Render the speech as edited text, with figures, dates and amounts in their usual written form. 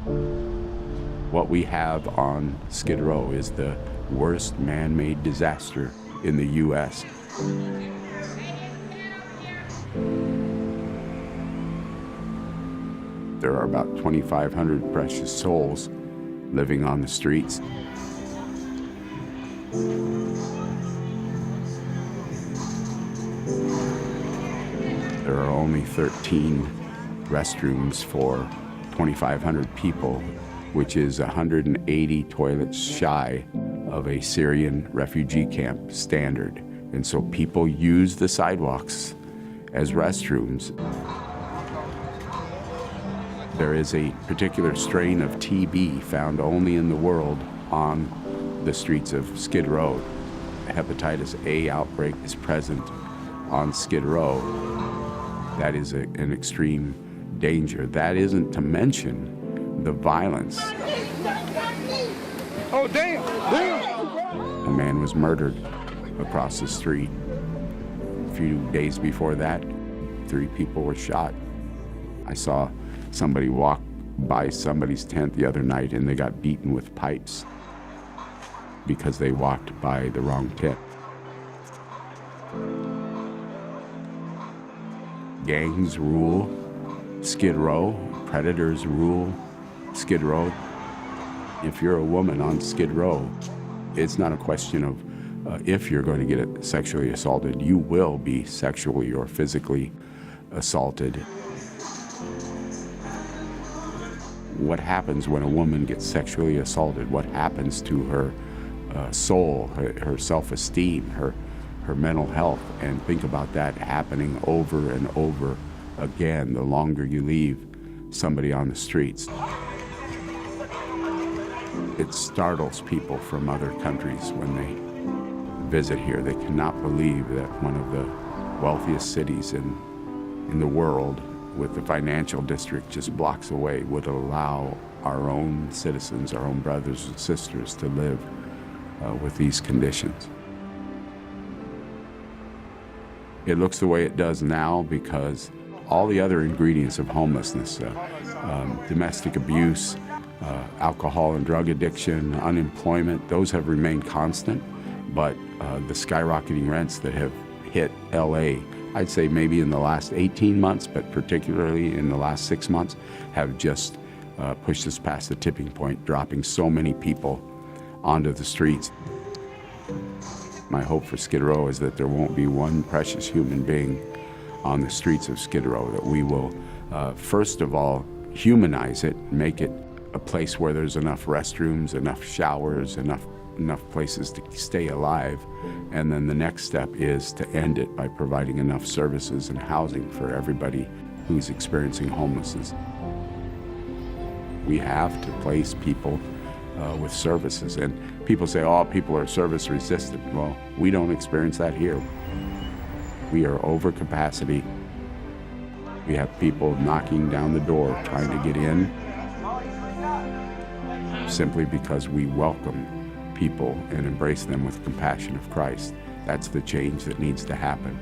What we have on Skid Row is the worst man-made disaster in the U.S. There are about 2,500 precious souls living on the streets. There are only 13 restrooms for 2,500 people, which is 180 toilets shy of a Syrian refugee camp standard. And so people use the sidewalks as restrooms. There is a particular strain of TB found only in the world on the streets of Skid Row. A hepatitis A outbreak is present on Skid Row. That is an extreme danger. That isn't to mention the violence. Oh, damn! Damn! A man was murdered across the street. A few days before that, 3 people were shot. I saw somebody walk by somebody's tent the other night and they got beaten with pipes because they walked by the wrong tent. Gangs rule Skid Row. Predators rule Skid Row. If you're a woman on Skid Row, it's not a question of if you're going to get sexually assaulted. You will be sexually or physically assaulted. What happens when a woman gets sexually assaulted? What happens to her soul, her self-esteem, her mental health? And think about that happening over and over again the longer you leave somebody on the streets. It startles people from other countries when they visit here. They cannot believe that one of the wealthiest cities in the world, with the financial district just blocks away, would allow our own citizens, our own brothers and sisters to live with these conditions. It looks the way it does now because all the other ingredients of homelessness, domestic abuse, alcohol and drug addiction, unemployment, those have remained constant, but the skyrocketing rents that have hit LA, I'd say maybe in the last 18 months, but particularly in the last 6 months, have just pushed us past the tipping point, dropping so many people onto the streets. My hope for Skid Row is that there won't be one precious human being on the streets of Skid Row, that we will, first of all, humanize it, make it a place where there's enough restrooms, enough showers, enough places to stay alive. And then the next step is to end it by providing enough services and housing for everybody who's experiencing homelessness. We have to place people with services. And people say, oh, people are service resistant. Well, we don't experience that here. We are over capacity. We have people knocking down the door trying to get in simply because we welcome people and embrace them with compassion of Christ. That's the change that needs to happen.